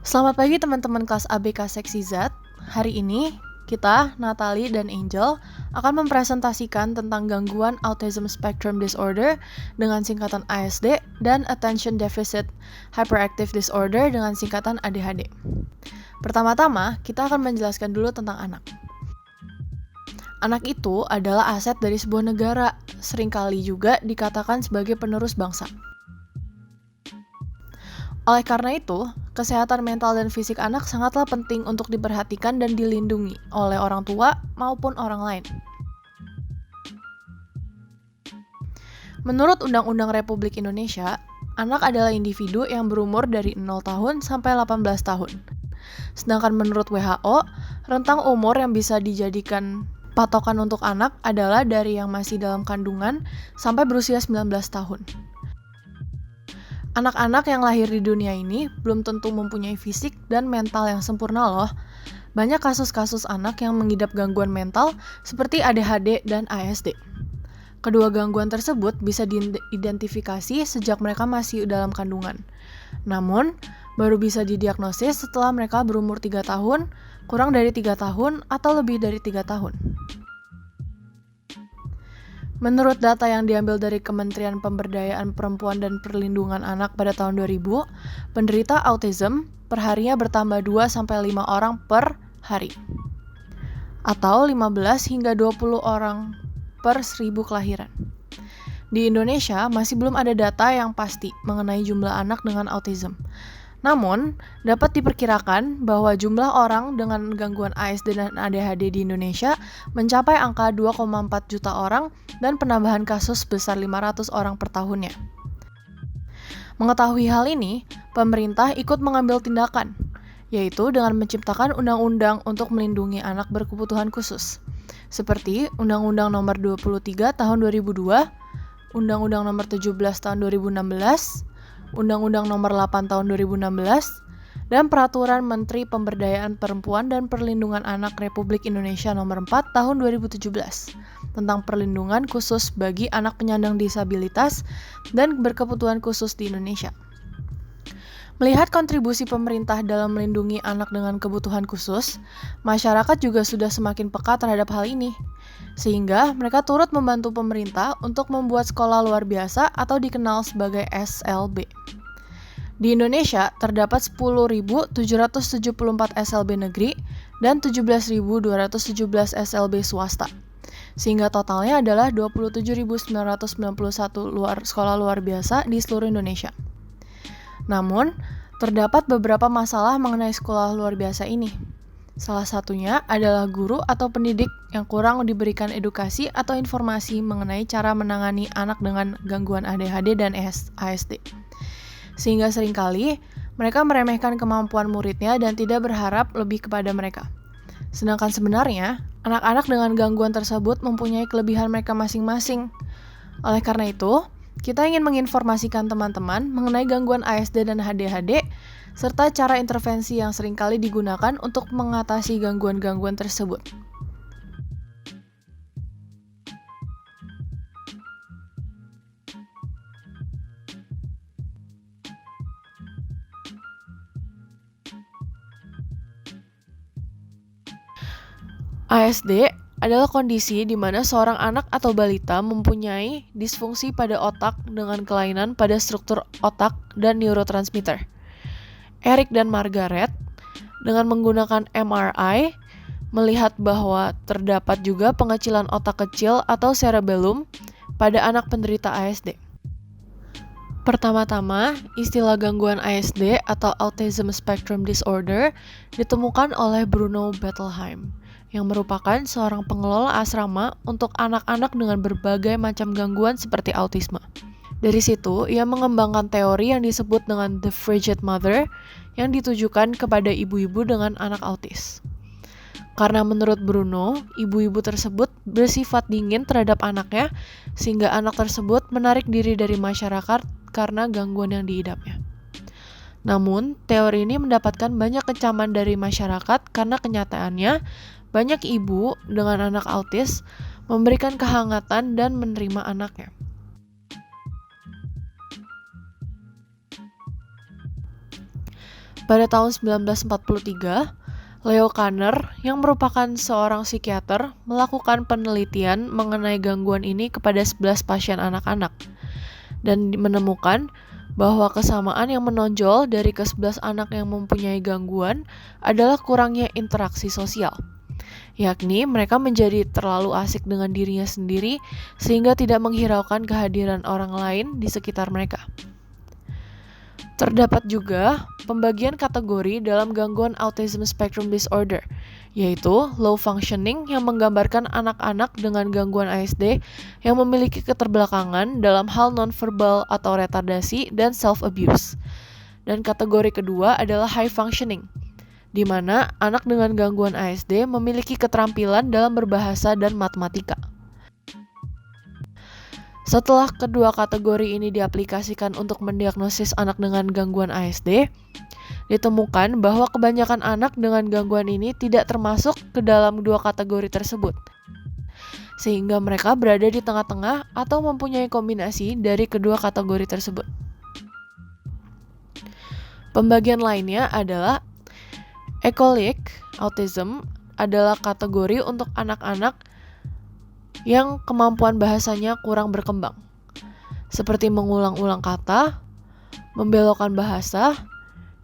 Selamat pagi teman-teman kelas ABK Seksi Z. Hari ini kita, Natalie dan Angel, akan mempresentasikan tentang gangguan Autism Spectrum Disorder dengan singkatan ASD dan Attention Deficit Hyperactive Disorder dengan singkatan ADHD. Pertama-tama, kita akan menjelaskan dulu tentang anak. Anak itu adalah aset dari sebuah negara, seringkali juga dikatakan sebagai penerus bangsa. Oleh karena itu, kesehatan mental dan fisik anak sangatlah penting untuk diperhatikan dan dilindungi oleh orang tua maupun orang lain. Menurut Undang-Undang Republik Indonesia, anak adalah individu yang berumur dari 0 tahun sampai 18 tahun. Sedangkan menurut WHO, rentang umur yang bisa dijadikan patokan untuk anak adalah dari yang masih dalam kandungan sampai berusia 19 tahun. Anak-anak yang lahir di dunia ini belum tentu mempunyai fisik dan mental yang sempurna loh. Banyak kasus-kasus anak yang mengidap gangguan mental seperti ADHD dan ASD. Kedua gangguan tersebut bisa diidentifikasi sejak mereka masih dalam kandungan. Namun, baru bisa didiagnosis setelah mereka berumur 3 tahun, kurang dari 3 tahun, atau lebih dari 3 tahun. Menurut data yang diambil dari Kementerian Pemberdayaan Perempuan dan Perlindungan Anak pada tahun 2000, penderita autism perharinya bertambah 2-5 orang per hari. Atau 15 hingga 20 orang per 1000 kelahiran. Di Indonesia masih belum ada data yang pasti mengenai jumlah anak dengan autism. Namun, dapat diperkirakan bahwa jumlah orang dengan gangguan ASD dan ADHD di Indonesia mencapai angka 2,4 juta orang dan penambahan kasus sebesar 500 orang per tahunnya. Mengetahui hal ini, pemerintah ikut mengambil tindakan, yaitu dengan menciptakan undang-undang untuk melindungi anak berkebutuhan khusus, seperti Undang-Undang Nomor 23 Tahun 2002, Undang-Undang Nomor 17 Tahun 2016, Undang-Undang Nomor 8 Tahun 2016, dan Peraturan Menteri Pemberdayaan Perempuan dan Perlindungan Anak Republik Indonesia Nomor 4 Tahun 2017 tentang perlindungan khusus bagi anak penyandang disabilitas dan berkebutuhan khusus di Indonesia. Melihat kontribusi pemerintah dalam melindungi anak dengan kebutuhan khusus, masyarakat juga sudah semakin peka terhadap hal ini, sehingga mereka turut membantu pemerintah untuk membuat sekolah luar biasa atau dikenal sebagai SLB. Di Indonesia terdapat 10.774 SLB negeri dan 17.217 SLB swasta, sehingga totalnya adalah 27.991 sekolah luar biasa di seluruh Indonesia. Namun, terdapat beberapa masalah mengenai sekolah luar biasa ini. Salah satunya adalah guru atau pendidik yang kurang diberikan edukasi atau informasi mengenai cara menangani anak dengan gangguan ADHD dan ASD. Sehingga seringkali mereka meremehkan kemampuan muridnya dan tidak berharap lebih kepada mereka. Sedangkan sebenarnya, anak-anak dengan gangguan tersebut mempunyai kelebihan mereka masing-masing. Oleh karena itu, kita ingin menginformasikan teman-teman mengenai gangguan ASD dan ADHD, serta cara intervensi yang seringkali digunakan untuk mengatasi gangguan-gangguan tersebut. ASD adalah kondisi di mana seorang anak atau balita mempunyai disfungsi pada otak dengan kelainan pada struktur otak dan neurotransmitter. Eric dan Margaret, dengan menggunakan MRI, melihat bahwa terdapat juga pengecilan otak kecil atau cerebellum pada anak penderita ASD. Pertama-tama, istilah gangguan ASD atau Autism Spectrum Disorder ditemukan oleh Bruno Bettelheim, yang merupakan seorang pengelola asrama untuk anak-anak dengan berbagai macam gangguan seperti autisme. Dari situ, ia mengembangkan teori yang disebut dengan The Frigid Mother, yang ditujukan kepada ibu-ibu dengan anak autis. Karena menurut Bruno, ibu-ibu tersebut bersifat dingin terhadap anaknya, sehingga anak tersebut menarik diri dari masyarakat karena gangguan yang diidapnya. Namun, teori ini mendapatkan banyak kecaman dari masyarakat karena kenyataannya, banyak ibu dengan anak autis memberikan kehangatan dan menerima anaknya. Pada tahun 1943, Leo Kanner yang merupakan seorang psikiater melakukan penelitian mengenai gangguan ini kepada 11 pasien anak-anak dan menemukan bahwa kesamaan yang menonjol dari ke-11 anak yang mempunyai gangguan adalah kurangnya interaksi sosial. Yakni mereka menjadi terlalu asik dengan dirinya sendiri sehingga tidak menghiraukan kehadiran orang lain di sekitar mereka. Terdapat juga pembagian kategori dalam gangguan Autism Spectrum Disorder, yaitu low functioning yang menggambarkan anak-anak dengan gangguan ASD yang memiliki keterbelakangan dalam hal nonverbal atau retardasi dan self-abuse. Dan kategori kedua adalah high functioning, di mana anak dengan gangguan ASD memiliki keterampilan dalam berbahasa dan matematika. Setelah kedua kategori ini diaplikasikan untuk mendiagnosis anak dengan gangguan ASD, ditemukan bahwa kebanyakan anak dengan gangguan ini tidak termasuk ke dalam dua kategori tersebut, sehingga mereka berada di tengah-tengah atau mempunyai kombinasi dari kedua kategori tersebut. Pembagian lainnya adalah Ecolic Autism adalah kategori untuk anak-anak yang kemampuan bahasanya kurang berkembang, seperti mengulang-ulang kata, membelokkan bahasa,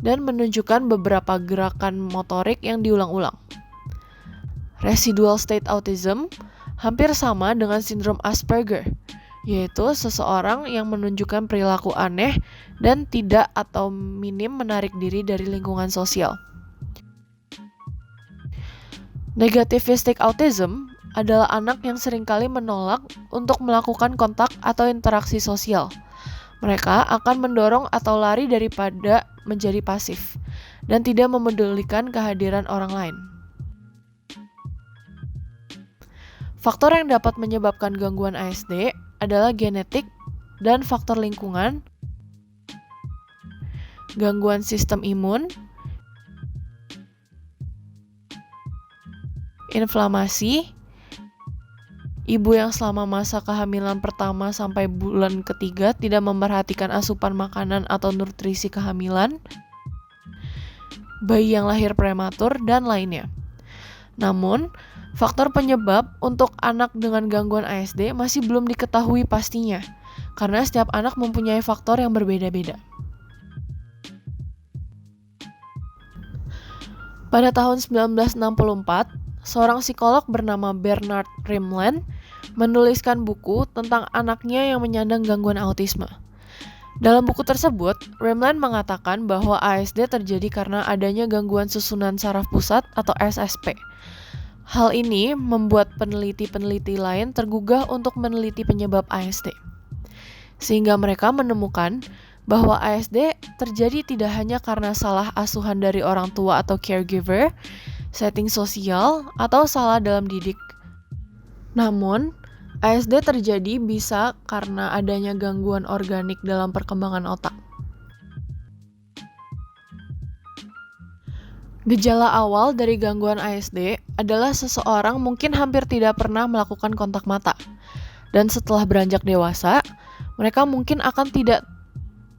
dan menunjukkan beberapa gerakan motorik yang diulang-ulang. Residual State Autism hampir sama dengan sindrom Asperger, yaitu seseorang yang menunjukkan perilaku aneh dan tidak atau minim menarik diri dari lingkungan sosial. Negativistic Autism adalah anak yang seringkali menolak untuk melakukan kontak atau interaksi sosial. Mereka akan mendorong atau lari daripada menjadi pasif dan tidak memedulikan kehadiran orang lain. Faktor yang dapat menyebabkan gangguan ASD adalah genetik dan faktor lingkungan, gangguan sistem imun, inflamasi, ibu yang selama masa kehamilan pertama sampai bulan ketiga tidak memperhatikan asupan makanan atau nutrisi kehamilan, bayi yang lahir prematur, dan lainnya. Namun, faktor penyebab untuk anak dengan gangguan ASD masih belum diketahui pastinya, karena setiap anak mempunyai faktor yang berbeda-beda. Pada tahun 1964, seorang psikolog bernama Bernard Rimland menuliskan buku tentang anaknya yang menyandang gangguan autisme. Dalam buku tersebut, Rimland mengatakan bahwa ASD terjadi karena adanya gangguan susunan saraf pusat atau SSP. Hal ini membuat peneliti-peneliti lain tergugah untuk meneliti penyebab ASD. Sehingga mereka menemukan bahwa ASD terjadi tidak hanya karena salah asuhan dari orang tua atau caregiver, setting sosial, atau salah dalam didik. Namun, ASD terjadi bisa karena adanya gangguan organik dalam perkembangan otak. Gejala awal dari gangguan ASD adalah seseorang mungkin hampir tidak pernah melakukan kontak mata. Dan setelah beranjak dewasa, mereka mungkin akan tidak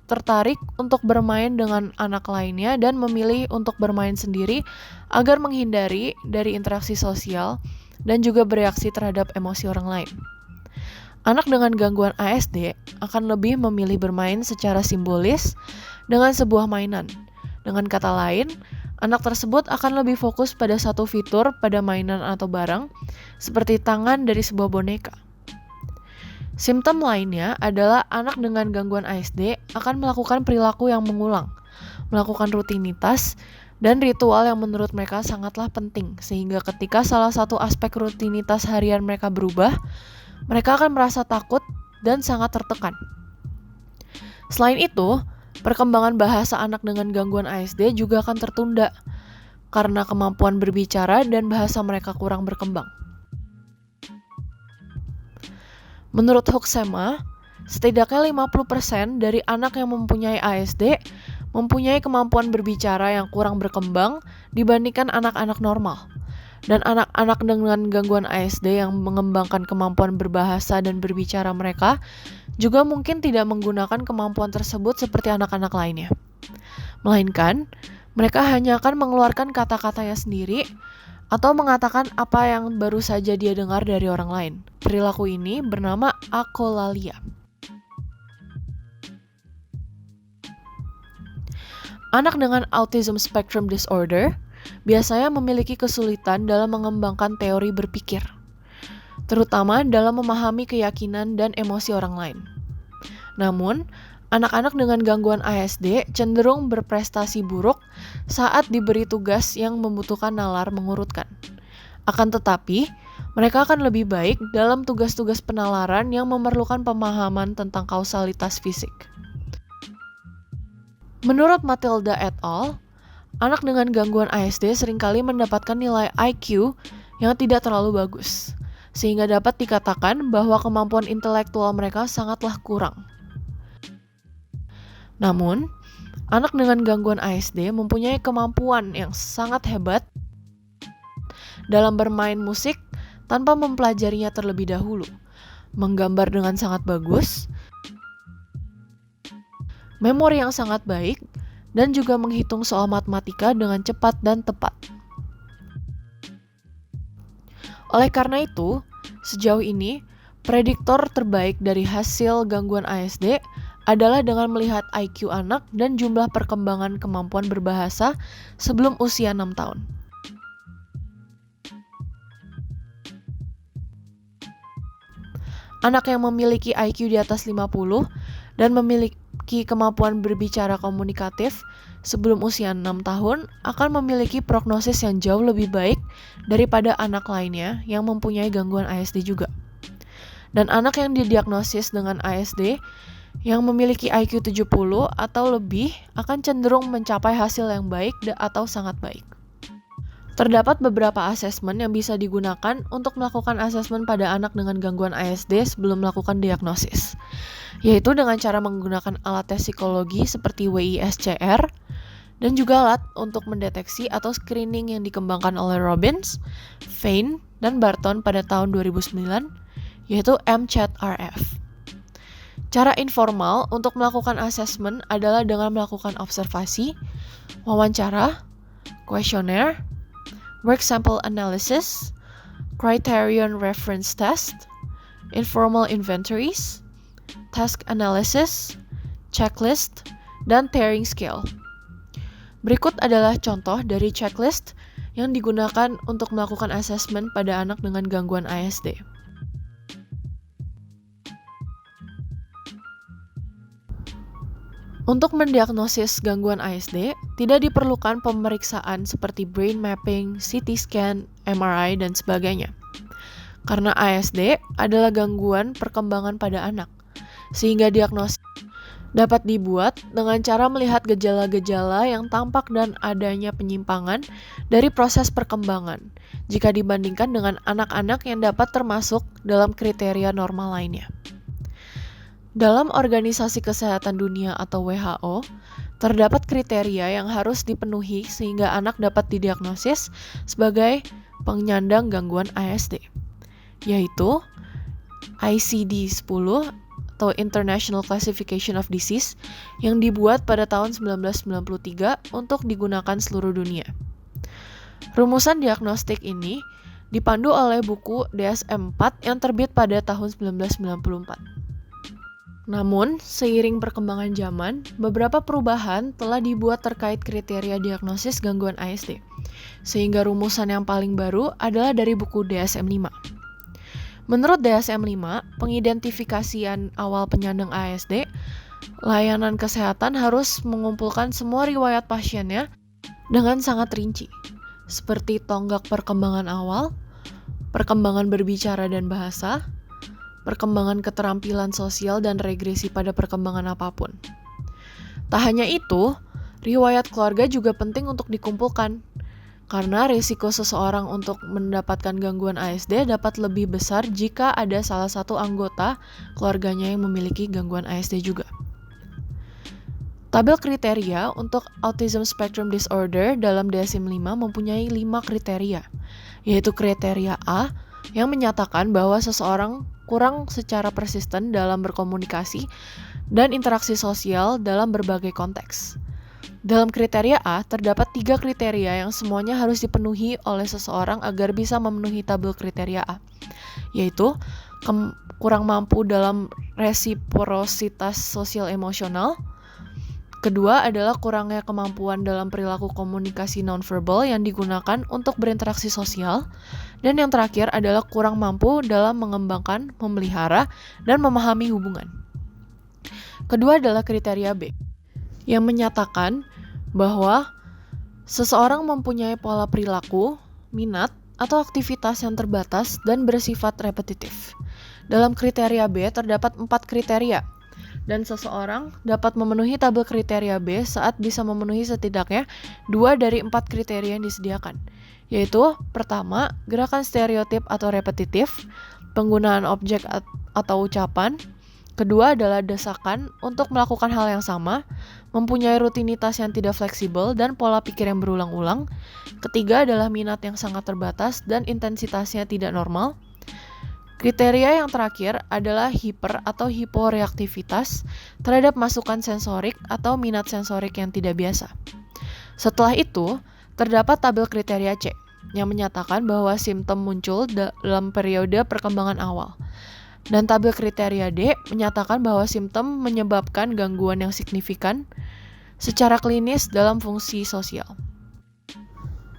tertarik untuk bermain dengan anak lainnya dan memilih untuk bermain sendiri agar menghindari dari interaksi sosial dan juga bereaksi terhadap emosi orang lain. Anak dengan gangguan ASD akan lebih memilih bermain secara simbolis dengan sebuah mainan. Dengan kata lain, anak tersebut akan lebih fokus pada satu fitur pada mainan atau barang, seperti tangan dari sebuah boneka. Simptom lainnya adalah anak dengan gangguan ASD akan melakukan perilaku yang mengulang, melakukan rutinitas, dan ritual yang menurut mereka sangatlah penting, sehingga ketika salah satu aspek rutinitas harian mereka berubah, mereka akan merasa takut dan sangat tertekan. Selain itu, perkembangan bahasa anak dengan gangguan ASD juga akan tertunda, karena kemampuan berbicara dan bahasa mereka kurang berkembang. Menurut Hoeksema, setidaknya 50% dari anak yang mempunyai ASD mempunyai kemampuan berbicara yang kurang berkembang dibandingkan anak-anak normal. Dan anak-anak dengan gangguan ASD yang mengembangkan kemampuan berbahasa dan berbicara mereka juga mungkin tidak menggunakan kemampuan tersebut seperti anak-anak lainnya. Melainkan, Mereka hanya akan mengeluarkan kata-katanya sendiri atau mengatakan apa yang baru saja dia dengar dari orang lain. Perilaku ini bernama akolalia. Anak dengan autism spectrum disorder biasanya memiliki kesulitan dalam mengembangkan teori berpikir, terutama dalam memahami keyakinan dan emosi orang lain. Namun, anak-anak dengan gangguan ASD cenderung berprestasi buruk saat diberi tugas yang membutuhkan nalar mengurutkan. Akan tetapi, mereka akan lebih baik dalam tugas-tugas penalaran yang memerlukan pemahaman tentang kausalitas fisik. Menurut Matilda et al., anak dengan gangguan ASD seringkali mendapatkan nilai IQ yang tidak terlalu bagus, sehingga dapat dikatakan bahwa kemampuan intelektual mereka sangatlah kurang. Namun, anak dengan gangguan ASD mempunyai kemampuan yang sangat hebat dalam bermain musik tanpa mempelajarinya terlebih dahulu, menggambar dengan sangat bagus, memori yang sangat baik, dan juga menghitung soal matematika dengan cepat dan tepat. Oleh karena itu, sejauh ini, prediktor terbaik dari hasil gangguan ASD adalah dengan melihat IQ anak dan jumlah perkembangan kemampuan berbahasa sebelum usia 6 tahun. Anak yang memiliki IQ di atas 50 dan memiliki kemampuan berbicara komunikatif sebelum usia 6 tahun akan memiliki prognosis yang jauh lebih baik daripada anak lainnya yang mempunyai gangguan ASD juga. Dan anak yang didiagnosis dengan ASD yang memiliki IQ 70 atau lebih akan cenderung mencapai hasil yang baik atau sangat baik. Terdapat beberapa asesmen yang bisa digunakan untuk melakukan asesmen pada anak dengan gangguan ASD sebelum melakukan diagnosis, yaitu dengan cara menggunakan alat tes psikologi seperti WISCR dan juga alat untuk mendeteksi atau screening yang dikembangkan oleh Robbins, Fain, dan Barton pada tahun 2009, yaitu MCHAT-RF. Cara informal untuk melakukan asesmen adalah dengan melakukan observasi, wawancara, kuesioner, work sample analysis, criterion reference test, informal inventories, task analysis, checklist, dan Tearing scale. Berikut adalah contoh dari checklist yang digunakan untuk melakukan asesmen pada anak dengan gangguan ASD. Untuk mendiagnosis gangguan ASD, tidak diperlukan pemeriksaan seperti brain mapping, CT scan, MRI, dan sebagainya. Karena ASD adalah gangguan perkembangan pada anak, sehingga diagnosis dapat dibuat dengan cara melihat gejala-gejala yang tampak dan adanya penyimpangan dari proses perkembangan, jika dibandingkan dengan anak-anak yang dapat termasuk dalam kriteria normal lainnya. Dalam Organisasi Kesehatan Dunia atau WHO, terdapat kriteria yang harus dipenuhi sehingga anak dapat didiagnosis sebagai penyandang gangguan ASD, yaitu ICD-10 atau International Classification of Disease yang dibuat pada tahun 1993 untuk digunakan seluruh dunia. Rumusan diagnostik ini dipandu oleh buku DSM-4 yang terbit pada tahun 1994. Namun, seiring perkembangan zaman, beberapa perubahan telah dibuat terkait kriteria diagnosis gangguan ASD, sehingga rumusan yang paling baru adalah dari buku DSM-5. Menurut DSM-5, pengidentifikasian awal penyandang ASD, layanan kesehatan harus mengumpulkan semua riwayat pasiennya dengan sangat rinci, seperti tonggak perkembangan awal, perkembangan berbicara dan bahasa, perkembangan keterampilan sosial dan regresi pada perkembangan apapun. Tak hanya itu, riwayat keluarga juga penting untuk dikumpulkan, karena risiko seseorang untuk mendapatkan gangguan ASD dapat lebih besar jika ada salah satu anggota keluarganya yang memiliki gangguan ASD juga. Tabel kriteria untuk Autism Spectrum Disorder dalam DSM-5 mempunyai 5 kriteria, yaitu kriteria A yang menyatakan bahwa seseorang kurang secara persisten dalam berkomunikasi dan interaksi sosial dalam berbagai konteks. Dalam kriteria A, terdapat 3 kriteria yang semuanya harus dipenuhi oleh seseorang agar bisa memenuhi tabel kriteria A, yaitu kurang mampu dalam resiprositas sosial emosional. Kedua adalah kurangnya kemampuan dalam perilaku komunikasi nonverbal yang digunakan untuk berinteraksi sosial. Dan yang terakhir adalah kurang mampu dalam mengembangkan, memelihara, dan memahami hubungan. Kedua adalah kriteria B, yang menyatakan bahwa seseorang mempunyai pola perilaku, minat, atau aktivitas yang terbatas dan bersifat repetitif. Dalam kriteria B terdapat 4 kriteria, dan seseorang dapat memenuhi tabel kriteria B saat bisa memenuhi setidaknya 2 dari 4 kriteria yang disediakan, yaitu pertama, gerakan stereotip atau repetitif, penggunaan objek atau ucapan. Kedua adalah desakan untuk melakukan hal yang sama, mempunyai rutinitas yang tidak fleksibel dan pola pikir yang berulang-ulang. Ketiga adalah minat yang sangat terbatas dan intensitasnya tidak normal. Kriteria yang terakhir adalah hiper atau hiporeaktivitas terhadap masukan sensorik atau minat sensorik yang tidak biasa. Setelah itu, terdapat tabel kriteria C yang menyatakan bahwa simptom muncul dalam periode perkembangan awal. Dan tabel kriteria D menyatakan bahwa simptom menyebabkan gangguan yang signifikan secara klinis dalam fungsi sosial.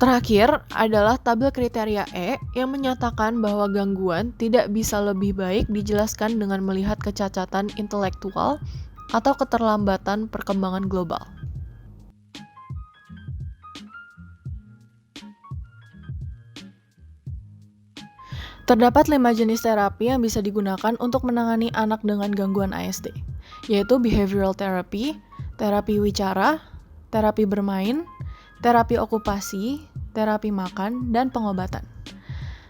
Terakhir adalah tabel kriteria E yang menyatakan bahwa gangguan tidak bisa lebih baik dijelaskan dengan melihat kecacatan intelektual atau keterlambatan perkembangan global. Terdapat 5 jenis terapi yang bisa digunakan untuk menangani anak dengan gangguan ASD, yaitu behavioral therapy, terapi wicara, terapi bermain, terapi okupasi, terapi makan, dan pengobatan.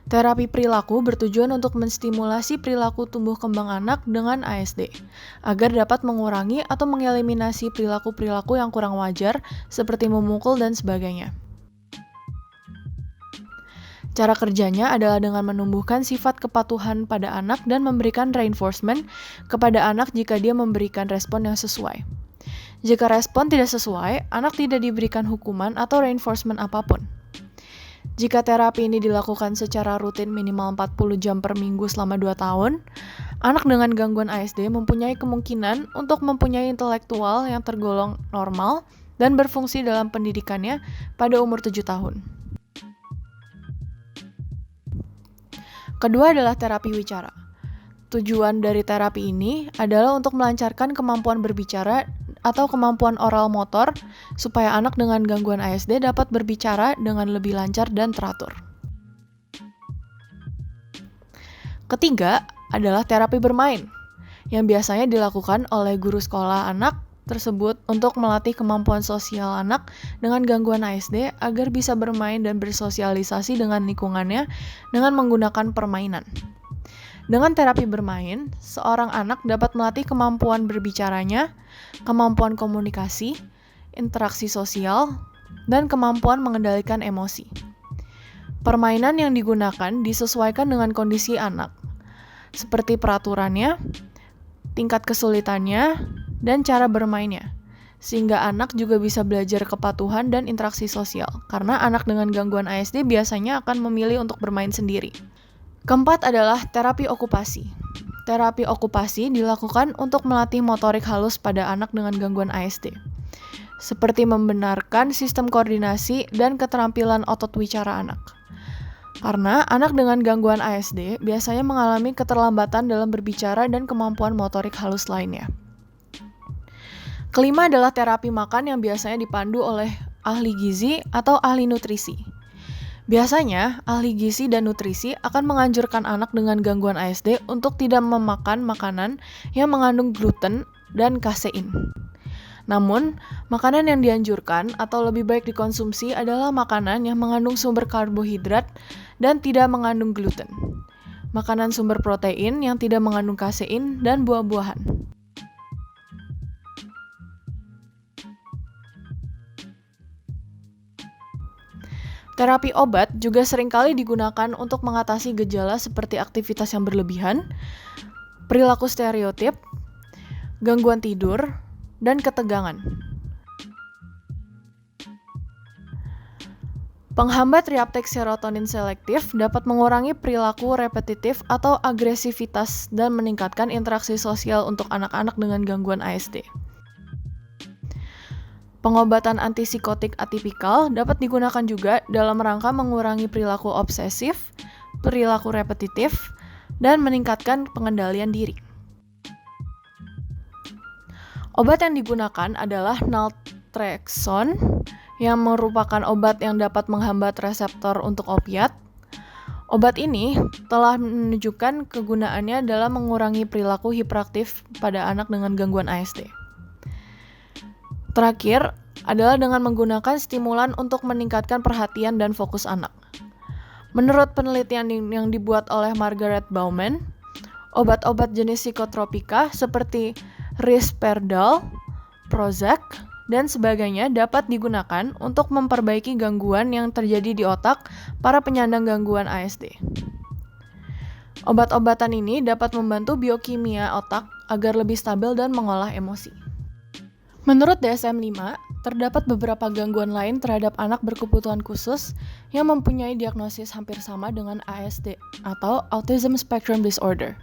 Terapi perilaku bertujuan untuk menstimulasi perilaku tumbuh kembang anak dengan ASD, agar dapat mengurangi atau mengeliminasi perilaku-perilaku yang kurang wajar, seperti memukul dan sebagainya. Cara kerjanya adalah dengan menumbuhkan sifat kepatuhan pada anak dan memberikan reinforcement kepada anak jika dia memberikan respon yang sesuai. Jika respon tidak sesuai, anak tidak diberikan hukuman atau reinforcement apapun. Jika terapi ini dilakukan secara rutin minimal 40 jam per minggu selama 2 tahun, anak dengan gangguan ASD mempunyai kemungkinan untuk mempunyai intelektual yang tergolong normal dan berfungsi dalam pendidikannya pada umur 7 tahun. Kedua adalah terapi wicara. Tujuan dari terapi ini adalah untuk melancarkan kemampuan berbicara atau kemampuan oral motor supaya anak dengan gangguan ASD dapat berbicara dengan lebih lancar dan teratur. Ketiga adalah terapi bermain, yang biasanya dilakukan oleh guru sekolah anak tersebut untuk melatih kemampuan sosial anak dengan gangguan ASD agar bisa bermain dan bersosialisasi dengan lingkungannya dengan menggunakan permainan. Dengan terapi bermain, seorang anak dapat melatih kemampuan berbicaranya, kemampuan komunikasi, interaksi sosial, dan kemampuan mengendalikan emosi. Permainan yang digunakan disesuaikan dengan kondisi anak, seperti peraturannya, tingkat kesulitannya, dan cara bermainnya, sehingga anak juga bisa belajar kepatuhan dan interaksi sosial, karena anak dengan gangguan ASD biasanya akan memilih untuk bermain sendiri. Keempat adalah terapi okupasi. Terapi okupasi dilakukan untuk melatih motorik halus pada anak dengan gangguan ASD, seperti membenarkan sistem koordinasi dan keterampilan otot wicara anak. Karena anak dengan gangguan ASD biasanya mengalami keterlambatan dalam berbicara dan kemampuan motorik halus lainnya. Kelima adalah terapi makan yang biasanya dipandu oleh ahli gizi atau ahli nutrisi. Biasanya, ahli gizi dan nutrisi akan menganjurkan anak dengan gangguan ASD untuk tidak memakan makanan yang mengandung gluten dan kasein. Namun, makanan yang dianjurkan atau lebih baik dikonsumsi adalah makanan yang mengandung sumber karbohidrat dan tidak mengandung gluten, makanan sumber protein yang tidak mengandung kasein, dan buah-buahan. Terapi obat juga seringkali digunakan untuk mengatasi gejala seperti aktivitas yang berlebihan, perilaku stereotip, gangguan tidur, dan ketegangan. Penghambat reuptake serotonin selektif dapat mengurangi perilaku repetitif atau agresivitas dan meningkatkan interaksi sosial untuk anak-anak dengan gangguan ASD. Pengobatan antipsikotik atipikal dapat digunakan juga dalam rangka mengurangi perilaku obsesif, perilaku repetitif, dan meningkatkan pengendalian diri. Obat yang digunakan adalah naltrexone, yang merupakan obat yang dapat menghambat reseptor untuk opiat. Obat ini telah menunjukkan kegunaannya dalam mengurangi perilaku hiperaktif pada anak dengan gangguan ASD. Terakhir adalah dengan menggunakan stimulan untuk meningkatkan perhatian dan fokus anak. Menurut penelitian yang dibuat oleh Margaret Bauman, obat-obat jenis psikotropika seperti Risperdal, Prozac, dan sebagainya dapat digunakan untuk memperbaiki gangguan yang terjadi di otak para penyandang gangguan ASD. Obat-obatan ini dapat membantu biokimia otak agar lebih stabil dan mengolah emosi. Menurut DSM-5, terdapat beberapa gangguan lain terhadap anak berkebutuhan khusus yang mempunyai diagnosis hampir sama dengan ASD atau Autism Spectrum Disorder,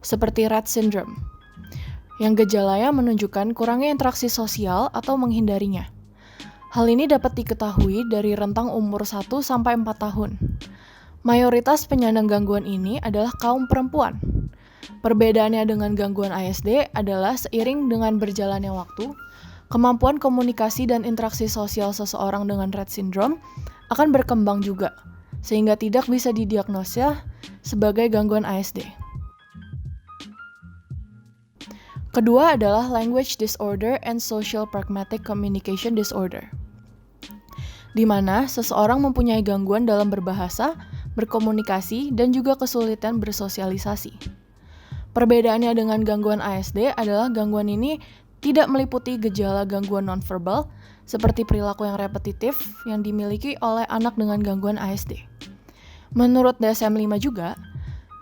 seperti Rett syndrome, yang gejalanya menunjukkan kurangnya interaksi sosial atau menghindarinya. Hal ini dapat diketahui dari rentang umur 1-4 tahun. Mayoritas penyandang gangguan ini adalah kaum perempuan. Perbedaannya dengan gangguan ASD adalah seiring dengan berjalannya waktu, kemampuan komunikasi dan interaksi sosial seseorang dengan Rett syndrome akan berkembang juga, sehingga tidak bisa didiagnosa sebagai gangguan ASD. Kedua adalah Language Disorder and Social Pragmatic Communication Disorder, di mana seseorang mempunyai gangguan dalam berbahasa, berkomunikasi, dan juga kesulitan bersosialisasi. Perbedaannya dengan gangguan ASD adalah gangguan ini tidak meliputi gejala gangguan nonverbal, seperti perilaku yang repetitif yang dimiliki oleh anak dengan gangguan ASD. Menurut DSM-5 juga,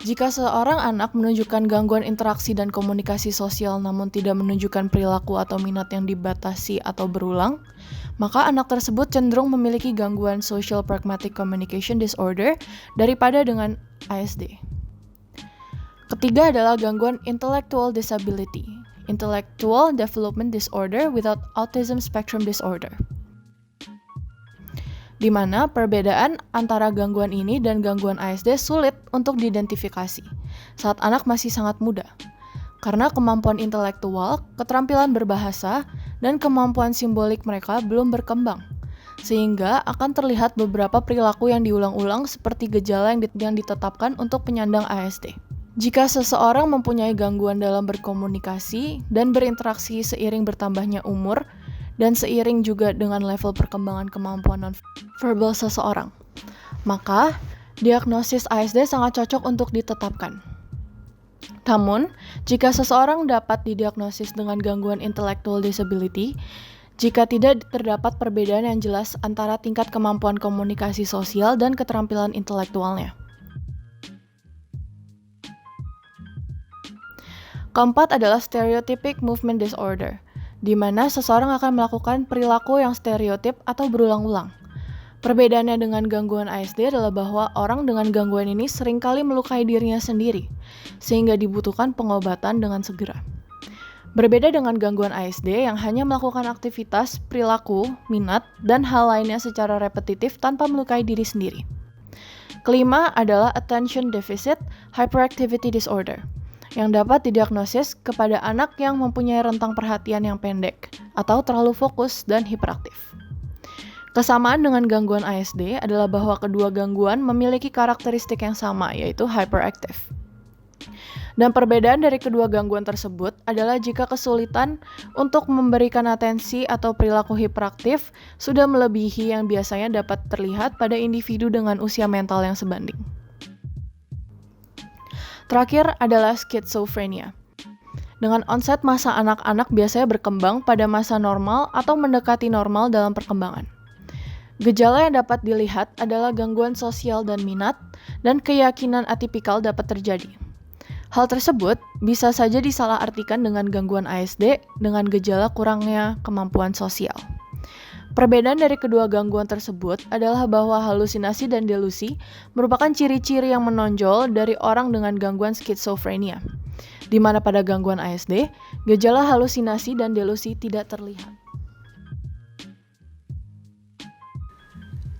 jika seorang anak menunjukkan gangguan interaksi dan komunikasi sosial namun tidak menunjukkan perilaku atau minat yang dibatasi atau berulang, maka anak tersebut cenderung memiliki gangguan Social Pragmatic Communication Disorder daripada dengan ASD. Ketiga adalah gangguan Intellectual Disability, Intellectual Development Disorder without Autism Spectrum Disorder, di mana perbedaan antara gangguan ini dan gangguan ASD sulit untuk diidentifikasi saat anak masih sangat muda, karena kemampuan intelektual, keterampilan berbahasa, dan kemampuan simbolik mereka belum berkembang, sehingga akan terlihat beberapa perilaku yang diulang-ulang seperti gejala yang ditetapkan untuk penyandang ASD. Jika seseorang mempunyai gangguan dalam berkomunikasi dan berinteraksi seiring bertambahnya umur, dan seiring juga dengan level perkembangan kemampuan non-verbal seseorang, maka diagnosis ASD sangat cocok untuk ditetapkan. Namun, jika seseorang dapat didiagnosis dengan gangguan intellectual disability, jika tidak terdapat perbedaan yang jelas antara tingkat kemampuan komunikasi sosial dan keterampilan intelektualnya. Keempat adalah Stereotypic Movement Disorder, di mana seseorang akan melakukan perilaku yang stereotip atau berulang-ulang. Perbedaannya dengan gangguan ASD adalah bahwa orang dengan gangguan ini seringkali melukai dirinya sendiri, sehingga dibutuhkan pengobatan dengan segera. Berbeda dengan gangguan ASD yang hanya melakukan aktivitas, perilaku, minat, dan hal lainnya secara repetitif tanpa melukai diri sendiri. Kelima adalah Attention Deficit Hyperactivity Disorder, yang dapat didiagnosis kepada anak yang mempunyai rentang perhatian yang pendek atau terlalu fokus dan hiperaktif. Kesamaan dengan gangguan ASD adalah bahwa kedua gangguan memiliki karakteristik yang sama, yaitu hyperactive. Dan perbedaan dari kedua gangguan tersebut adalah jika kesulitan untuk memberikan atensi atau perilaku hiperaktif sudah melebihi yang biasanya dapat terlihat pada individu dengan usia mental yang sebanding. Terakhir adalah skizofrenia. Dengan onset masa anak-anak biasanya berkembang pada masa normal atau mendekati normal dalam perkembangan. Gejala yang dapat dilihat adalah gangguan sosial dan minat, dan keyakinan atipikal dapat terjadi. Hal tersebut bisa saja disalahartikan dengan gangguan ASD dengan gejala kurangnya kemampuan sosial. Perbedaan dari kedua gangguan tersebut adalah bahwa halusinasi dan delusi merupakan ciri-ciri yang menonjol dari orang dengan gangguan skizofrenia, di mana pada gangguan ASD, gejala halusinasi dan delusi tidak terlihat.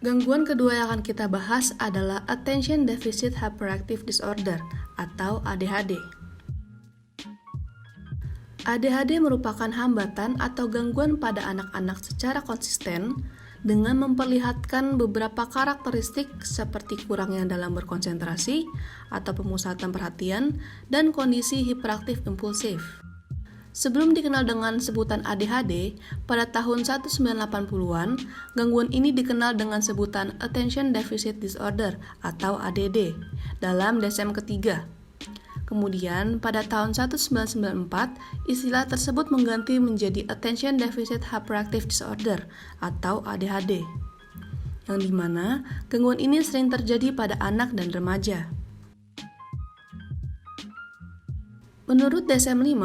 Gangguan kedua yang akan kita bahas adalah Attention Deficit Hyperactive Disorder atau ADHD. ADHD merupakan hambatan atau gangguan pada anak-anak secara konsisten dengan memperlihatkan beberapa karakteristik seperti kurangnya dalam berkonsentrasi atau pemusatan perhatian dan kondisi hiperaktif impulsif. Sebelum dikenal dengan sebutan ADHD, pada tahun 1980-an, gangguan ini dikenal dengan sebutan Attention Deficit Disorder atau ADD dalam DSM ketiga. Kemudian, pada tahun 1994, istilah tersebut mengganti menjadi Attention Deficit Hyperactive Disorder atau ADHD, yang dimana gangguan ini sering terjadi pada anak dan remaja. Menurut DSM-5,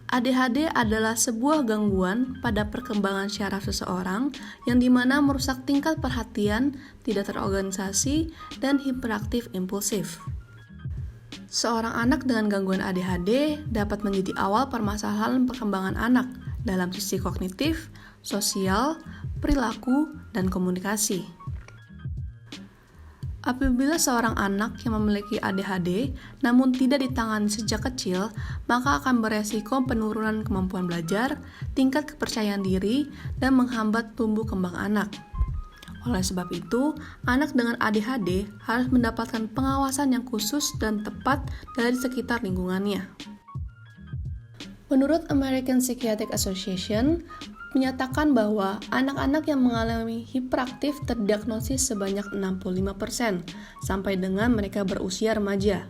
ADHD adalah sebuah gangguan pada perkembangan syaraf seseorang yang dimana merusak tingkat perhatian, tidak terorganisasi, dan hiperaktif impulsif. Seorang anak dengan gangguan ADHD dapat menjadi awal permasalahan perkembangan anak dalam sisi kognitif, sosial, perilaku, dan komunikasi. Apabila seorang anak yang memiliki ADHD namun tidak ditangani sejak kecil, maka akan beresiko penurunan kemampuan belajar, tingkat kepercayaan diri, dan menghambat tumbuh kembang anak. Oleh sebab itu, anak dengan ADHD harus mendapatkan pengawasan yang khusus dan tepat dari sekitar lingkungannya. Menurut American Psychiatric Association, menyatakan bahwa anak-anak yang mengalami hiperaktif terdiagnosis sebanyak 65% sampai dengan mereka berusia remaja.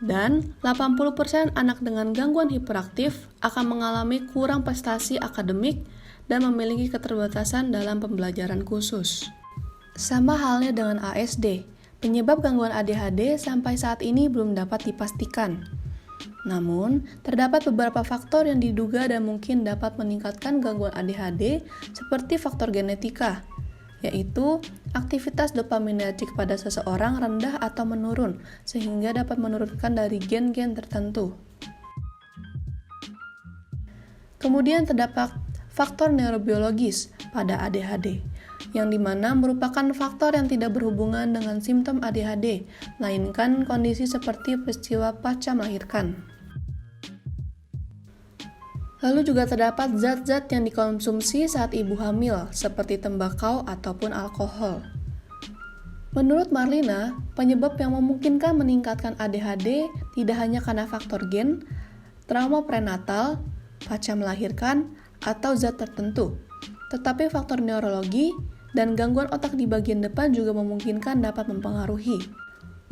Dan 80% anak dengan gangguan hiperaktif akan mengalami kurang prestasi akademik dan memiliki keterbatasan dalam pembelajaran khusus. Sama halnya dengan ASD, penyebab gangguan ADHD sampai saat ini belum dapat dipastikan. Namun, terdapat beberapa faktor yang diduga dan mungkin dapat meningkatkan gangguan ADHD seperti faktor genetika, yaitu aktivitas dopaminergik pada seseorang rendah atau menurun, sehingga dapat menurunkan dari gen-gen tertentu. Kemudian terdapat faktor neurobiologis pada ADHD, yang dimana merupakan faktor yang tidak berhubungan dengan simptom ADHD, melainkan kondisi seperti peristiwa pasca melahirkan. Lalu juga terdapat zat-zat yang dikonsumsi saat ibu hamil, seperti tembakau ataupun alkohol. Menurut Marlina, penyebab yang memungkinkan meningkatkan ADHD tidak hanya karena faktor gen, trauma prenatal, pasca melahirkan, atau zat tertentu, tetapi faktor neurologi dan gangguan otak di bagian depan juga memungkinkan dapat mempengaruhi.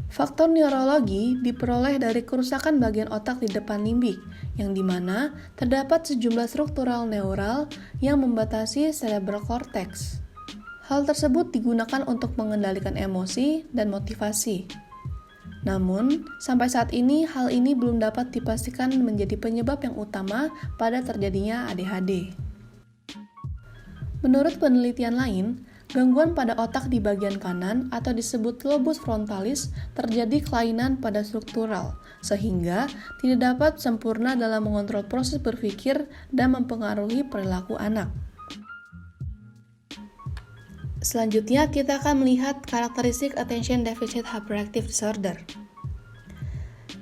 Faktor neurologi diperoleh dari kerusakan bagian otak di depan limbik, yang dimana terdapat sejumlah struktural neural yang membatasi cerebral cortex. Hal tersebut digunakan untuk mengendalikan emosi dan motivasi. Namun, sampai saat ini hal ini belum dapat dipastikan menjadi penyebab yang utama pada terjadinya ADHD. Menurut penelitian lain, gangguan pada otak di bagian kanan atau disebut lobus frontalis terjadi kelainan pada struktural, sehingga tidak dapat sempurna dalam mengontrol proses berpikir dan mempengaruhi perilaku anak. Selanjutnya, kita akan melihat karakteristik Attention Deficit Hyperactive Disorder.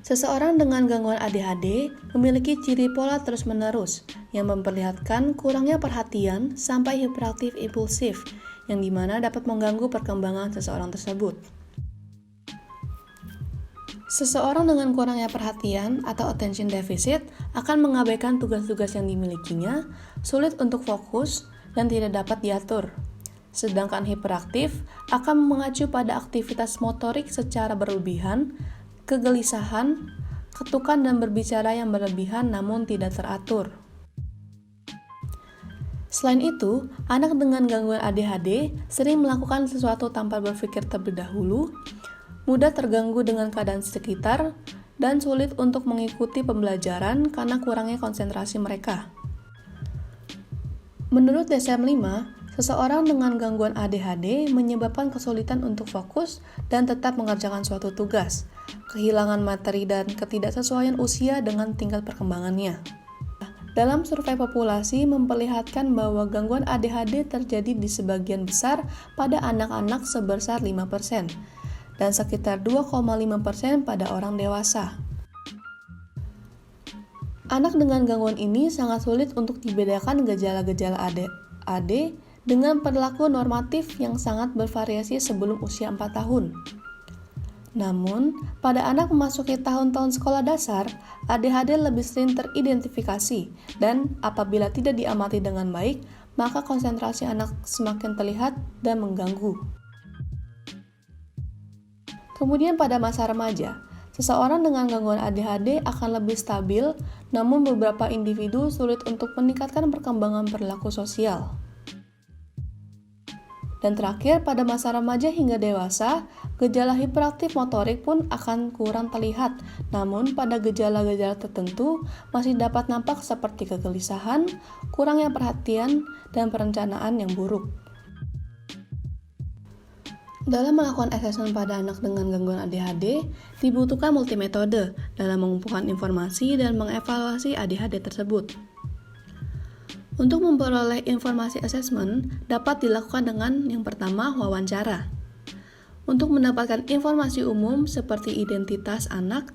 Seseorang dengan gangguan ADHD memiliki ciri pola terus-menerus yang memperlihatkan kurangnya perhatian sampai hiperaktif impulsif, yang dimana dapat mengganggu perkembangan seseorang tersebut. Seseorang dengan kurangnya perhatian atau attention deficit akan mengabaikan tugas-tugas yang dimilikinya, sulit untuk fokus, dan tidak dapat diatur. Sedangkan hiperaktif akan mengacu pada aktivitas motorik secara berlebihan, kegelisahan, ketukan dan berbicara yang berlebihan namun tidak teratur. Selain itu, anak dengan gangguan ADHD sering melakukan sesuatu tanpa berpikir terlebih dahulu, mudah terganggu dengan keadaan sekitar, dan sulit untuk mengikuti pembelajaran karena kurangnya konsentrasi mereka. Menurut DSM-5, Seseorang dengan gangguan ADHD menyebabkan kesulitan untuk fokus dan tetap mengerjakan suatu tugas, kehilangan materi dan ketidaksesuaian usia dengan tingkat perkembangannya. Dalam survei populasi memperlihatkan bahwa gangguan ADHD terjadi di sebagian besar pada anak-anak sebesar 5%, dan sekitar 2,5% pada orang dewasa. Anak dengan gangguan ini sangat sulit untuk dibedakan gejala-gejala ADHD dengan perilaku normatif yang sangat bervariasi sebelum usia 4 tahun. Namun, pada anak memasuki tahun-tahun sekolah dasar, ADHD lebih sering teridentifikasi dan apabila tidak diamati dengan baik, maka konsentrasi anak semakin terlihat dan mengganggu. Kemudian pada masa remaja, seseorang dengan gangguan ADHD akan lebih stabil, namun beberapa individu sulit untuk meningkatkan perkembangan perilaku sosial. Dan terakhir, pada masa remaja hingga dewasa, gejala hiperaktif motorik pun akan kurang terlihat, namun pada gejala-gejala tertentu masih dapat nampak seperti kegelisahan, kurangnya perhatian, dan perencanaan yang buruk. Dalam melakukan asesmen pada anak dengan gangguan ADHD, dibutuhkan multimetode dalam mengumpulkan informasi dan mengevaluasi ADHD tersebut. Untuk memperoleh informasi asesmen dapat dilakukan dengan yang pertama wawancara. Untuk mendapatkan informasi umum seperti identitas anak,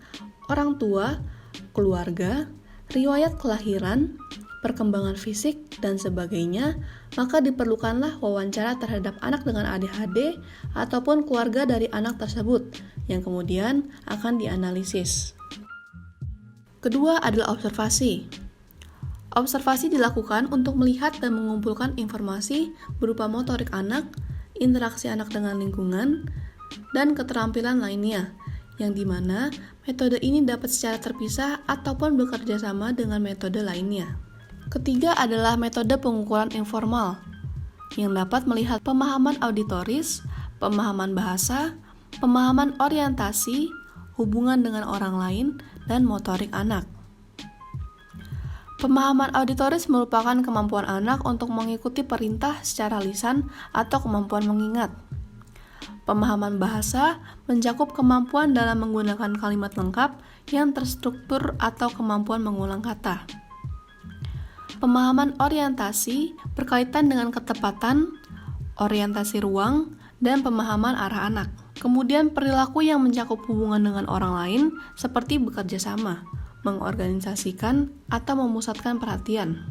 orang tua, keluarga, riwayat kelahiran, perkembangan fisik, dan sebagainya, maka diperlukanlah wawancara terhadap anak dengan ADHD ataupun keluarga dari anak tersebut yang kemudian akan dianalisis. Kedua adalah observasi. Observasi dilakukan untuk melihat dan mengumpulkan informasi berupa motorik anak, interaksi anak dengan lingkungan, dan keterampilan lainnya, yang dimana metode ini dapat secara terpisah ataupun bekerja sama dengan metode lainnya. Ketiga adalah metode pengukuran informal, yang dapat melihat pemahaman auditoris, pemahaman bahasa, pemahaman orientasi, hubungan dengan orang lain, dan motorik anak. Pemahaman auditoris merupakan kemampuan anak untuk mengikuti perintah secara lisan atau kemampuan mengingat. Pemahaman bahasa mencakup kemampuan dalam menggunakan kalimat lengkap yang terstruktur atau kemampuan mengulang kata. Pemahaman orientasi berkaitan dengan ketepatan, orientasi ruang, dan pemahaman arah anak. Kemudian perilaku yang mencakup hubungan dengan orang lain seperti bekerja sama, mengorganisasikan, atau memusatkan perhatian.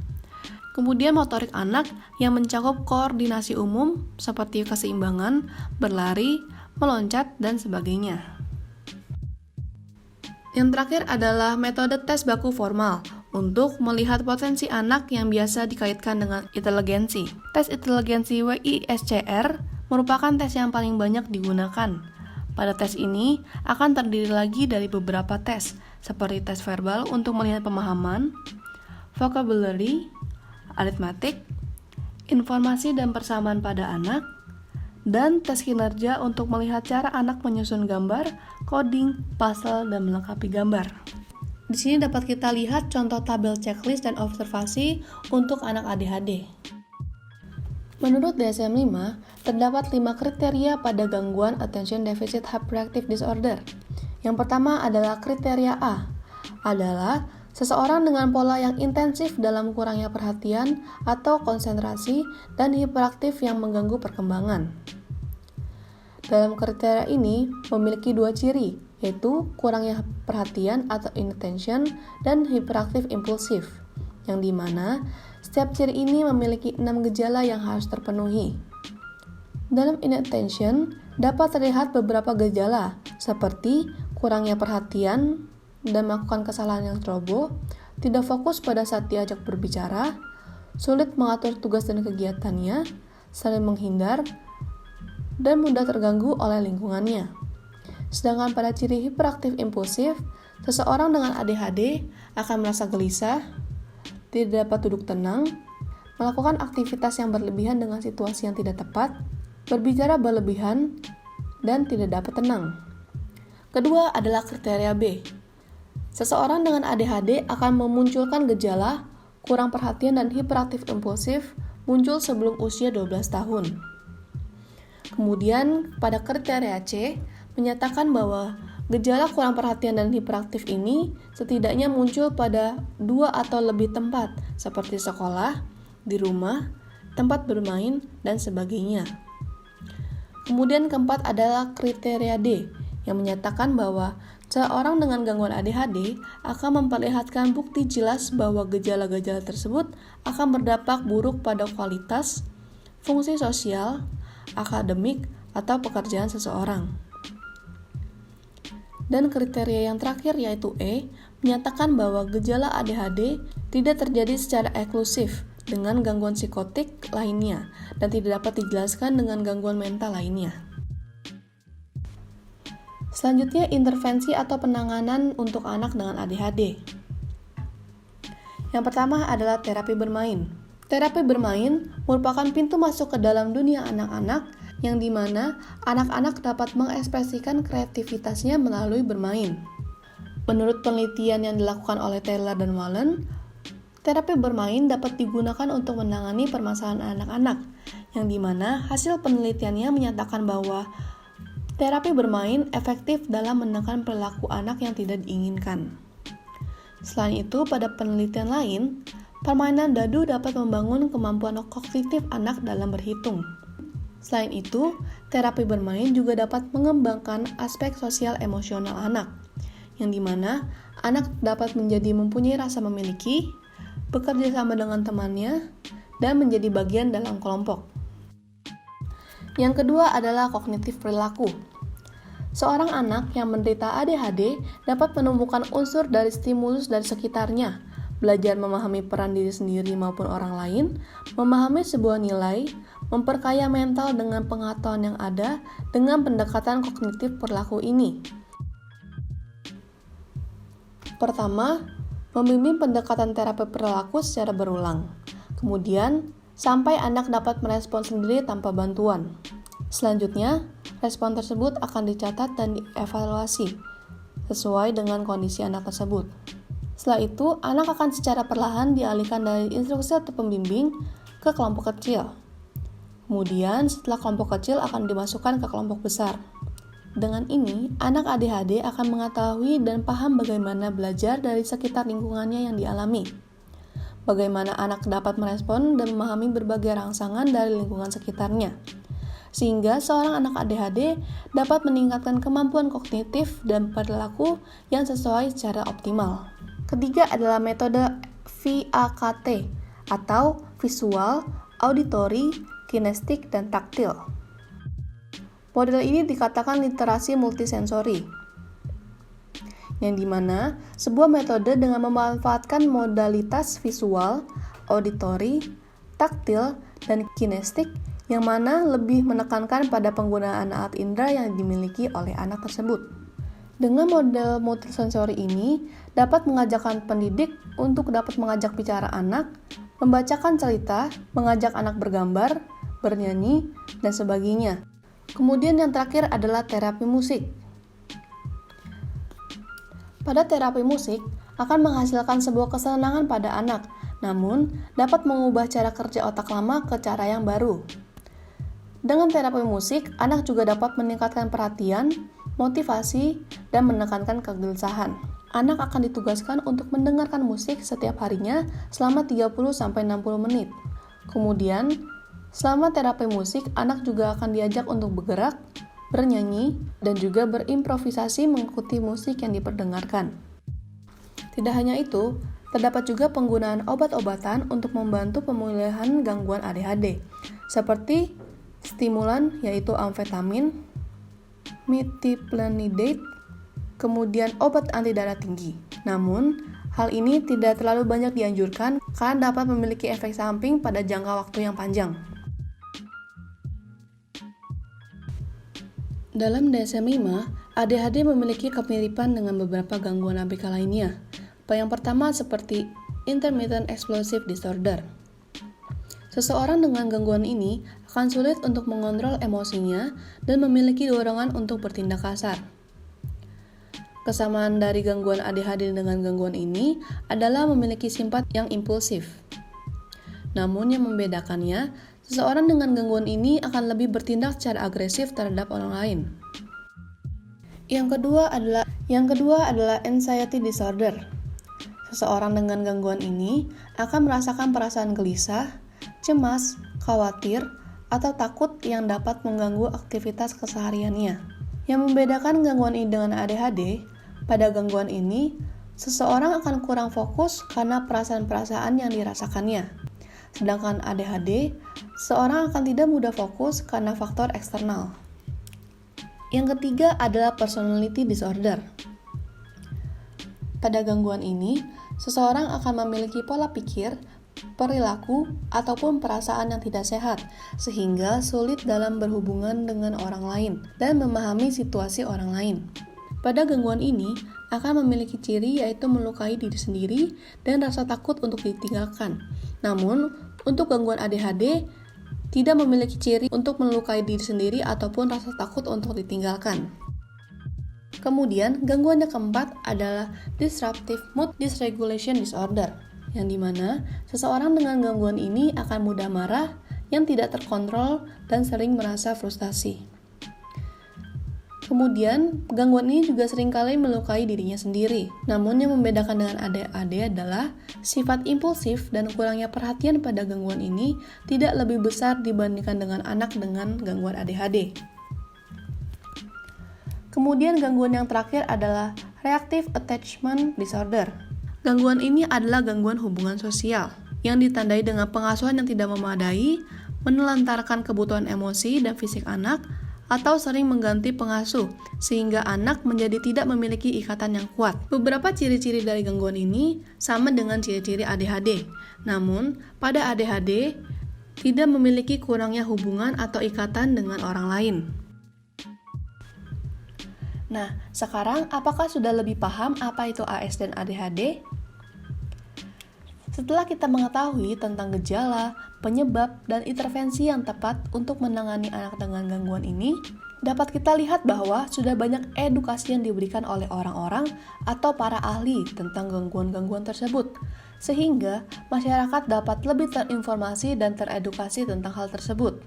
Kemudian motorik anak yang mencakup koordinasi umum seperti keseimbangan, berlari, meloncat, dan sebagainya. Yang terakhir adalah metode tes baku formal untuk melihat potensi anak yang biasa dikaitkan dengan inteligensi. Tes inteligensi WISCR merupakan tes yang paling banyak digunakan. Pada tes ini akan terdiri lagi dari beberapa tes, seperti tes verbal untuk melihat pemahaman, vocabulary, aritmatik, informasi dan persamaan pada anak, dan tes kinerja untuk melihat cara anak menyusun gambar, coding, puzzle, dan melengkapi gambar. Di sini dapat kita lihat contoh tabel checklist dan observasi untuk anak ADHD. Menurut DSM-5, terdapat 5 kriteria pada gangguan Attention Deficit Hyperactive Disorder. Yang pertama adalah kriteria A, adalah seseorang dengan pola yang intensif dalam kurangnya perhatian atau konsentrasi dan hiperaktif yang mengganggu perkembangan. Dalam kriteria ini memiliki 2 ciri, yaitu kurangnya perhatian atau inattention dan hiperaktif impulsif, yang dimana setiap ciri ini memiliki 6 gejala yang harus terpenuhi. Dalam inattention dapat terlihat beberapa gejala seperti kurangnya perhatian dan melakukan kesalahan yang ceroboh, tidak fokus pada saat diajak berbicara, sulit mengatur tugas dan kegiatannya, saling menghindar, dan mudah terganggu oleh lingkungannya. Sedangkan pada ciri hiperaktif impulsif, seseorang dengan ADHD akan merasa gelisah, tidak dapat duduk tenang, melakukan aktivitas yang berlebihan dengan situasi yang tidak tepat, berbicara berlebihan, dan tidak dapat tenang. Kedua adalah kriteria B. Seseorang dengan ADHD akan memunculkan gejala kurang perhatian dan hiperaktif impulsif muncul sebelum usia 12 tahun. Kemudian pada kriteria C menyatakan bahwa gejala kurang perhatian dan hiperaktif ini setidaknya muncul pada 2 atau lebih tempat seperti sekolah, di rumah, tempat bermain, dan sebagainya. Kemudian keempat adalah kriteria D yang menyatakan bahwa seorang dengan gangguan ADHD akan memperlihatkan bukti jelas bahwa gejala-gejala tersebut akan berdampak buruk pada kualitas, fungsi sosial, akademik, atau pekerjaan seseorang. Dan kriteria yang terakhir yaitu E menyatakan bahwa gejala ADHD tidak terjadi secara eksklusif dengan gangguan psikotik lainnya dan tidak dapat dijelaskan dengan gangguan mental lainnya. Selanjutnya, intervensi atau penanganan untuk anak dengan ADHD. Yang pertama adalah terapi bermain. Terapi bermain merupakan pintu masuk ke dalam dunia anak-anak yang dimana anak-anak dapat mengekspresikan kreativitasnya melalui bermain. Menurut penelitian yang dilakukan oleh Taylor dan Wallen, terapi bermain dapat digunakan untuk menangani permasalahan anak-anak, yang dimana hasil penelitiannya menyatakan bahwa terapi bermain efektif dalam menekan perilaku anak yang tidak diinginkan. Selain itu, pada penelitian lain, permainan dadu dapat membangun kemampuan kognitif anak dalam berhitung. Selain itu, terapi bermain juga dapat mengembangkan aspek sosial emosional anak, yang dimana anak dapat menjadi mempunyai rasa memiliki, bekerja sama dengan temannya, dan menjadi bagian dalam kelompok. Yang kedua adalah kognitif perilaku. Seorang anak yang menderita ADHD dapat menemukan unsur dari stimulus dari sekitarnya, belajar memahami peran diri sendiri maupun orang lain, memahami sebuah nilai, memperkaya mental dengan pengetahuan yang ada dengan pendekatan kognitif perilaku ini. Pertama, membimbing pendekatan terapi perilaku secara berulang. Kemudian, sampai anak dapat merespon sendiri tanpa bantuan. Selanjutnya, respon tersebut akan dicatat dan dievaluasi sesuai dengan kondisi anak tersebut. Setelah itu, anak akan secara perlahan dialihkan dari instruksi atau pembimbing ke kelompok kecil. Kemudian, setelah kelompok kecil akan dimasukkan ke kelompok besar. Dengan ini, anak ADHD akan mengetahui dan paham bagaimana belajar dari sekitar lingkungannya yang dialami. Bagaimana anak dapat merespon dan memahami berbagai rangsangan dari lingkungan sekitarnya. Sehingga seorang anak ADHD dapat meningkatkan kemampuan kognitif dan perilaku yang sesuai secara optimal. Ketiga adalah metode VAKT atau visual, auditory, kinestik, dan taktil. Model ini dikatakan literasi multisensori, yang dimana sebuah metode dengan memanfaatkan modalitas visual, auditory, taktil, dan kinestik yang mana lebih menekankan pada penggunaan alat indera yang dimiliki oleh anak tersebut. Dengan model multisensori ini dapat mengajarkan pendidik untuk dapat mengajak bicara anak, membacakan cerita, mengajak anak bergambar, bernyanyi, dan sebagainya. Kemudian yang terakhir adalah terapi musik. Pada terapi musik akan menghasilkan sebuah kesenangan pada anak, namun dapat mengubah cara kerja otak lama ke cara yang baru. Dengan terapi musik, anak juga dapat meningkatkan perhatian, motivasi, dan menekankan kegelisahan. Anak akan ditugaskan untuk mendengarkan musik setiap harinya selama 30-60 menit. Kemudian, selama terapi musik, anak juga akan diajak untuk bergerak, bernyanyi, dan juga berimprovisasi mengikuti musik yang diperdengarkan. Tidak hanya itu, terdapat juga penggunaan obat-obatan untuk membantu pemulihan gangguan ADHD, seperti stimulan yaitu amfetamin, methylphenidate, kemudian obat anti darah tinggi. Namun, hal ini tidak terlalu banyak dianjurkan karena dapat memiliki efek samping pada jangka waktu yang panjang. Dalam DSM-5, ADHD memiliki kemiripan dengan beberapa gangguan ABK lainnya. Yang pertama seperti Intermittent Explosive Disorder. Seseorang dengan gangguan ini akan sulit untuk mengontrol emosinya dan memiliki dorongan untuk bertindak kasar. Kesamaan dari gangguan ADHD dengan gangguan ini adalah memiliki sifat yang impulsif. Namun yang membedakannya, seseorang dengan gangguan ini akan lebih bertindak secara agresif terhadap orang lain. Yang kedua adalah anxiety disorder. Seseorang dengan gangguan ini akan merasakan perasaan gelisah, cemas, khawatir, atau takut yang dapat mengganggu aktivitas kesehariannya. Yang membedakan gangguan ini dengan ADHD, pada gangguan ini, seseorang akan kurang fokus karena perasaan-perasaan yang dirasakannya. Sedangkan ADHD, seseorang akan tidak mudah fokus karena faktor eksternal. Yang ketiga adalah personality disorder. Pada gangguan ini, seseorang akan memiliki pola pikir, perilaku, ataupun perasaan yang tidak sehat, sehingga sulit dalam berhubungan dengan orang lain dan memahami situasi orang lain. Pada gangguan ini, akan memiliki ciri yaitu melukai diri sendiri dan rasa takut untuk ditinggalkan. Namun, untuk gangguan ADHD, tidak memiliki ciri untuk melukai diri sendiri ataupun rasa takut untuk ditinggalkan. Kemudian, gangguan yang keempat adalah disruptive mood dysregulation disorder, yang dimana seseorang dengan gangguan ini akan mudah marah, yang tidak terkontrol, dan sering merasa frustasi. Kemudian, gangguan ini juga seringkali melukai dirinya sendiri. Namun yang membedakan dengan ADHD adalah sifat impulsif dan kurangnya perhatian pada gangguan ini tidak lebih besar dibandingkan dengan anak dengan gangguan ADHD. Kemudian gangguan yang terakhir adalah reactive attachment disorder. Gangguan ini adalah gangguan hubungan sosial yang ditandai dengan pengasuhan yang tidak memadai, menelantarkan kebutuhan emosi dan fisik anak, atau sering mengganti pengasuh sehingga anak menjadi tidak memiliki ikatan yang kuat. Beberapa ciri-ciri dari gangguan ini sama dengan ciri-ciri ADHD. Namun, pada ADHD tidak memiliki kurangnya hubungan atau ikatan dengan orang lain. Nah, sekarang apakah sudah lebih paham apa itu AS dan ADHD? Setelah kita mengetahui tentang gejala, penyebab, dan intervensi yang tepat untuk menangani anak dengan gangguan ini, dapat kita lihat bahwa sudah banyak edukasi yang diberikan oleh orang-orang atau para ahli tentang gangguan-gangguan tersebut, sehingga masyarakat dapat lebih terinformasi dan teredukasi tentang hal tersebut.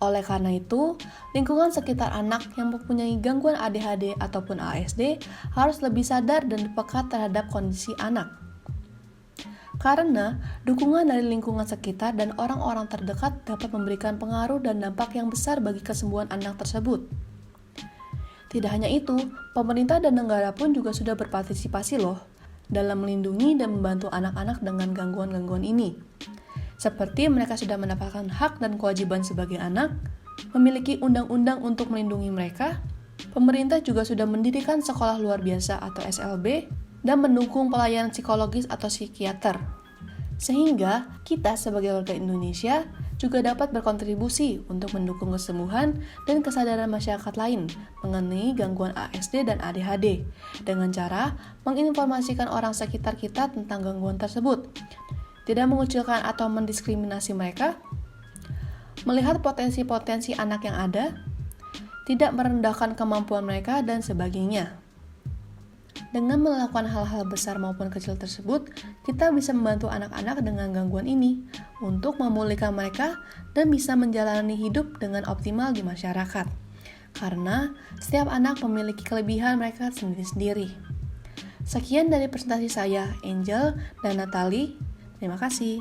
Oleh karena itu, lingkungan sekitar anak yang mempunyai gangguan ADHD ataupun ASD harus lebih sadar dan peka terhadap kondisi anak. Karena dukungan dari lingkungan sekitar dan orang-orang terdekat dapat memberikan pengaruh dan dampak yang besar bagi kesembuhan anak tersebut. Tidak hanya itu, pemerintah dan negara pun juga sudah berpartisipasi loh dalam melindungi dan membantu anak-anak dengan gangguan-gangguan ini. Seperti mereka sudah mendapatkan hak dan kewajiban sebagai anak, memiliki undang-undang untuk melindungi mereka, pemerintah juga sudah mendirikan sekolah luar biasa atau SLB, dan mendukung pelayanan psikologis atau psikiater. Sehingga kita sebagai warga Indonesia juga dapat berkontribusi untuk mendukung kesembuhan dan kesadaran masyarakat lain mengenai gangguan ASD dan ADHD dengan cara menginformasikan orang sekitar kita tentang gangguan tersebut, tidak mengucilkan atau mendiskriminasi mereka, melihat potensi-potensi anak yang ada, tidak merendahkan kemampuan mereka, dan sebagainya. Dengan melakukan hal-hal besar maupun kecil tersebut, kita bisa membantu anak-anak dengan gangguan ini untuk memulihkan mereka dan bisa menjalani hidup dengan optimal di masyarakat. Karena setiap anak memiliki kelebihan mereka sendiri-sendiri. Sekian dari presentasi saya, Angel dan Natalie. Terima kasih.